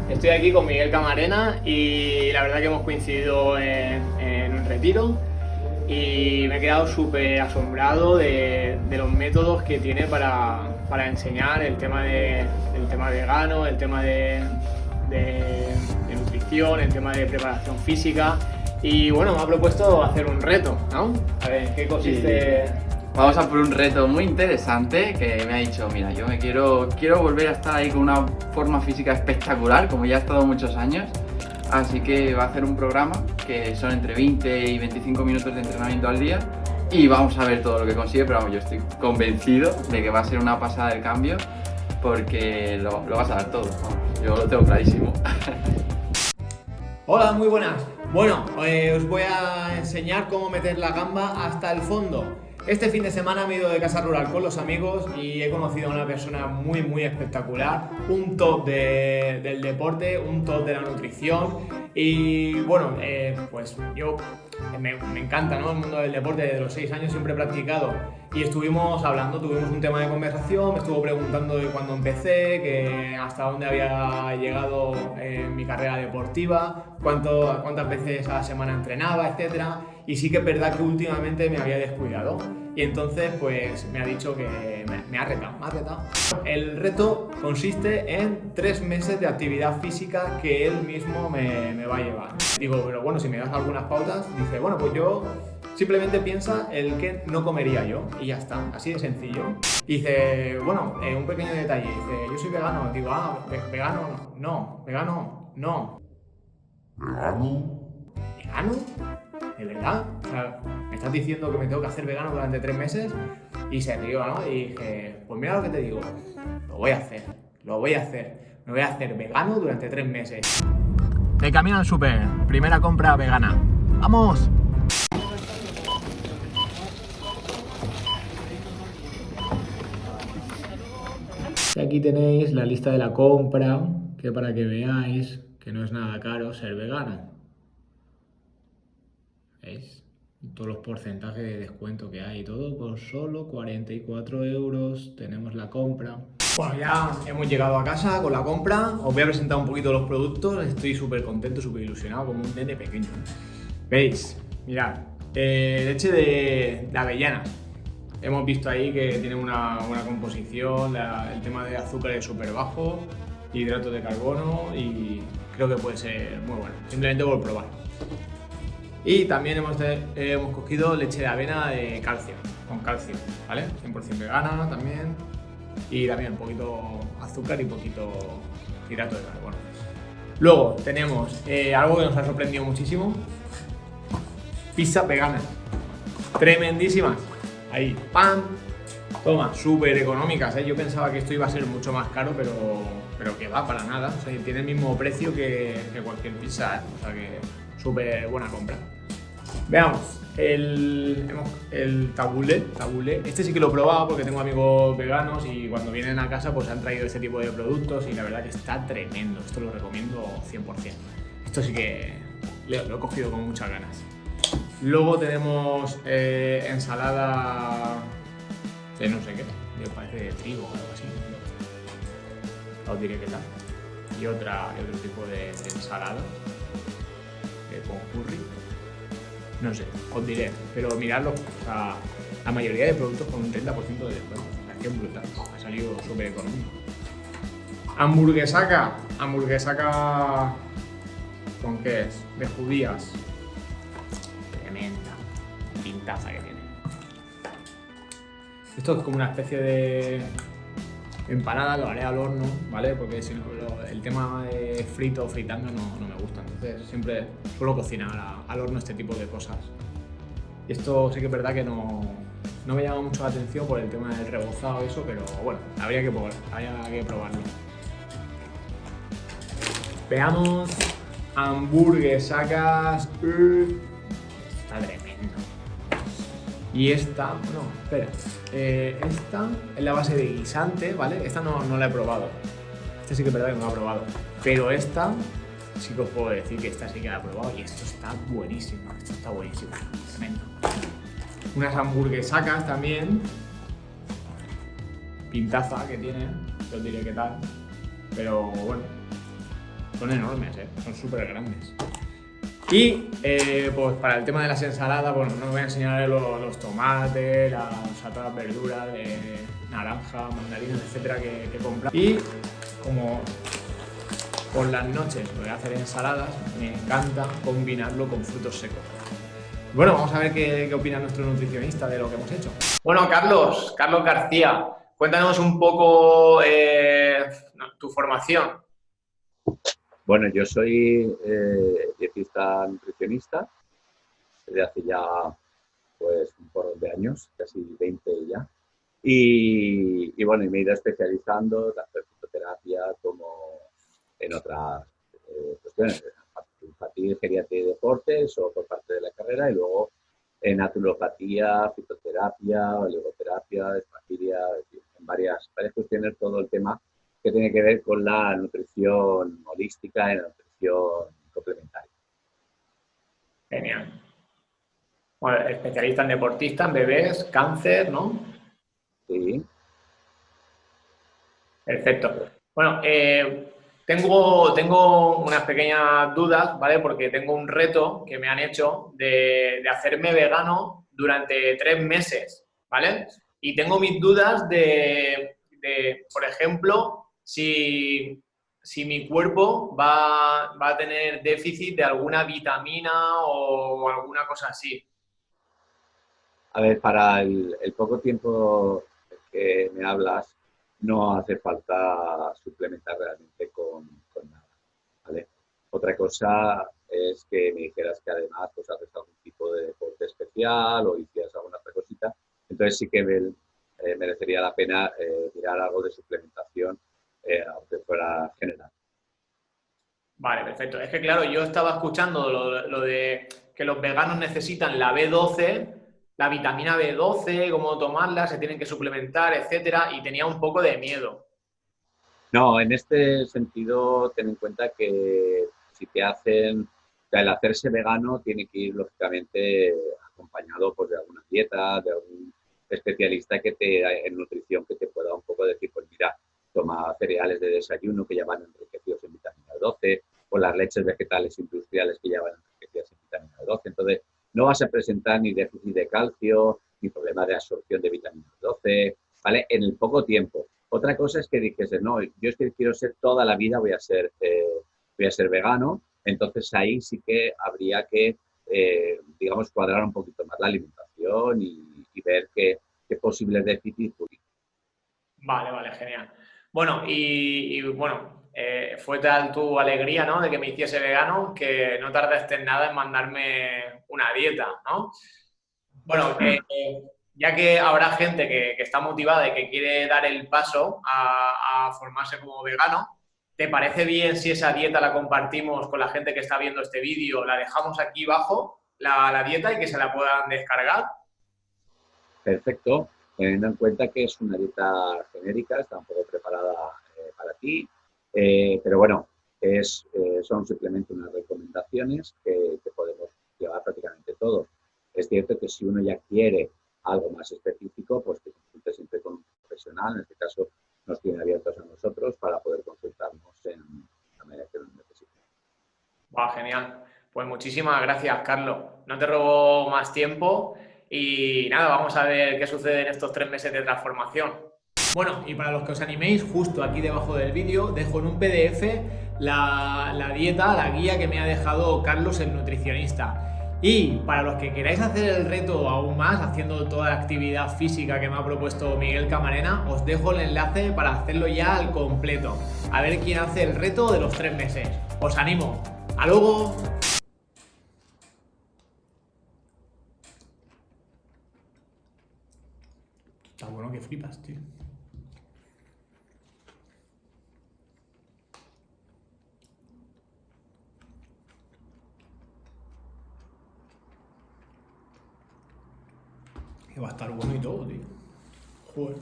Estoy aquí con Miguel Camarena y la verdad que hemos coincidido en un retiro y me he quedado súper asombrado de los métodos que tiene para enseñar el tema vegano, el tema de nutrición, el tema de preparación física y bueno, me ha propuesto hacer un reto, ¿no? A ver, ¿qué consiste? Sí. Vamos a por un reto muy interesante que me ha dicho, mira, yo me quiero volver a estar ahí con una forma física espectacular, como ya he estado muchos años, así que va a hacer un programa que son entre 20 y 25 minutos de entrenamiento al día y vamos a ver todo lo que consigue, pero vamos, yo estoy convencido de que va a ser una pasada el cambio porque lo vas a dar todo, vamos, yo lo tengo clarísimo. Hola, muy buenas. Bueno, os voy a enseñar cómo meter la gamba hasta el fondo. Este fin de semana me he ido de casa rural con los amigos y he conocido a una persona muy espectacular, un top del deporte, un top de la nutrición y bueno, pues yo me encanta, ¿no? El mundo del deporte. Desde los 6 años siempre he practicado y estuvimos hablando, tuvimos un tema de conversación, me estuvo preguntando de cuándo empecé, que hasta dónde había llegado en mi carrera deportiva, cuántas veces a la semana entrenaba, etcétera. Y sí que es verdad que últimamente me había descuidado y entonces pues me ha dicho que me ha retado. El reto consiste en 3 meses de actividad física que él mismo me va a llevar. Digo, pero bueno, si me das algunas pautas, dice, bueno, pues yo simplemente piensa el que no comería yo y ya está, así de sencillo. Y dice, bueno, un pequeño detalle, dice, yo soy vegano. Digo, vegano no, vegano no. ¿Vegano? ¿De verdad? O sea, ¿me estás diciendo que me tengo que hacer vegano durante 3 meses? Y se rió, ¿no? Y dije, pues mira lo que te digo, lo voy a hacer. Me voy a hacer vegano durante 3 meses. De camino al súper, primera compra vegana. ¡Vamos! Y aquí tenéis la lista de la compra, que para que veáis que no es nada caro ser vegano. ¿Veis? Todos los porcentajes de descuento que hay y todo por solo 44 euros. Tenemos la compra. Bueno, ya hemos llegado a casa con la compra. Os voy a presentar un poquito los productos. Estoy súper contento, súper ilusionado, como un nene pequeño. ¿Veis? Mirad, leche de avellanas. Hemos visto ahí que tiene una buena composición, el tema de azúcar es súper bajo, hidratos de carbono y creo que puede ser muy bueno, simplemente por probar. Y también hemos cogido leche de avena de calcio, con calcio, ¿vale? 100% vegana también y también un poquito azúcar y poquito hidrato de carbono. Luego tenemos algo que nos ha sorprendido muchísimo, pizzas veganas, tremendísimas. Ahí, ¡pam! Toma, súper económicas, ¿eh? Yo pensaba que esto iba a ser mucho más caro, pero que va, para nada. O sea, tiene el mismo precio que cualquier pizza, ¿eh? O sea que súper buena compra. Veamos, el tabulé. Este sí que lo he probado porque tengo amigos veganos y cuando vienen a casa pues han traído este tipo de productos y la verdad que está tremendo. Esto lo recomiendo 100%. Esto sí que lo he cogido con muchas ganas. Luego tenemos ensalada de no sé qué, me parece de trigo o algo así. Os diré qué tal. Y otro tipo de ensalada con curry. No sé, os diré. Pero miradlo, o sea, la mayoría de productos con un 30% de descuento. Es que es brutal, ha salido súper económico. Hamburguesaca. ¿Con qué es? De judías. Tremenda pintaza que tiene. Esto es como una especie de empanada, lo haré al horno, ¿vale? Porque si no, el tema de fritando no me gusta. Entonces siempre suelo cocinar al horno este tipo de cosas. Y esto sí que es verdad que no me llama mucho la atención por el tema del rebozado y eso, pero bueno, habría que probarlo. Veamos. Hamburguesacas. Está tremendo. Y esta, no, espera. Esta es la base de guisante, ¿vale? Esta no la he probado. Esta sí que es verdad que no la he probado. Pero esta sí que os puedo decir que esta sí que la he probado y esto está buenísimo. Tremendo. Unas hamburguesacas también. Pintaza que tiene, os diré qué tal. Pero bueno, Son enormes, son súper grandes. Y pues para el tema de las ensaladas, bueno, no os voy a enseñar los tomates, todas las verduras, naranja, mandarinas, etcétera, que comprar. Y como por las noches voy a hacer ensaladas, me encanta combinarlo con frutos secos. Bueno, vamos a ver qué opina nuestro nutricionista de lo que hemos hecho. Bueno, Carlos García, cuéntanos un poco tu formación. Bueno, yo soy dietista nutricionista desde hace ya pues un par de años, casi 20 ya. Y bueno, me he ido especializando tanto en fitoterapia como en otras cuestiones, infantil, geriatría y deportes o por parte de la carrera, y luego en naturopatía, fitoterapia, oligoterapia, espagiria, en varias cuestiones, todo el tema que tiene que ver con la nutrición holística y la nutrición complementaria. Genial. Bueno, especialista en deportistas, en bebés, cáncer, ¿no? Sí. Perfecto. Bueno, tengo unas pequeñas dudas, ¿vale? Porque tengo un reto que me han hecho de hacerme vegano durante 3 meses, ¿vale? Y tengo mis dudas por ejemplo, si mi cuerpo va a tener déficit de alguna vitamina o alguna cosa así. A ver, para el poco tiempo que me hablas, no hace falta suplementar realmente con nada, ¿vale? Otra cosa es que me dijeras que además pues, haces algún tipo de deporte especial o hicieras alguna otra cosita. Entonces sí que merecería la pena mirar algo de suplementación, aunque fuera general. Vale, perfecto. Es que claro, yo estaba escuchando lo de que los veganos necesitan la B12, la vitamina B12, cómo tomarla, se tienen que suplementar, etcétera, y tenía un poco de miedo. No, en este sentido, ten en cuenta que si te hacen, o sea, el hacerse vegano tiene que ir lógicamente acompañado pues, de alguna dieta, de algún especialista en nutrición que te pueda un poco decir, pues mira, toma cereales de desayuno que ya van enriquecidos en vitamina B12 o las leches vegetales industriales que ya van enriquecidas en vitamina B12. Entonces, no vas a presentar ni déficit de calcio, ni problema de absorción de vitamina B12, ¿vale? En el poco tiempo. Otra cosa es que dijese, no, yo es que quiero ser toda la vida, voy a ser vegano, entonces ahí sí que habría que, digamos, cuadrar un poquito más la alimentación y ver qué posibles déficits. Vale, genial. Bueno, bueno, fue tal tu alegría, ¿no? De que me hiciese vegano que no tardaste en nada en mandarme una dieta, ¿no? Bueno, ya que habrá gente que está motivada y que quiere dar el paso a formarse como vegano, ¿te parece bien si esa dieta la compartimos con la gente que está viendo este vídeo? La dejamos aquí abajo, la dieta, y que se la puedan descargar. Perfecto, teniendo en cuenta que es una dieta genérica, está un poco preparada para ti, pero bueno, son simplemente unas recomendaciones que podemos llevar prácticamente todos. Es cierto que si uno ya quiere algo más específico, pues que consulte siempre con un profesional, en este caso nos tiene abiertos a nosotros para poder consultarnos en la medida que lo necesite. Genial. Pues muchísimas gracias, Carlos. No te robo más tiempo y nada, vamos a ver qué sucede en estos 3 meses de transformación. Bueno, y para los que os animéis, justo aquí debajo del vídeo dejo en un PDF la dieta, la guía que me ha dejado Carlos, el nutricionista. Y para los que queráis hacer el reto aún más, haciendo toda la actividad física que me ha propuesto Miguel Camarena, os dejo el enlace para hacerlo ya al completo. A ver quién hace el reto de los 3 meses. Os animo. ¡Hasta luego! Está bueno que flipas, tío. Que va a estar bueno y todo, tío. Joder.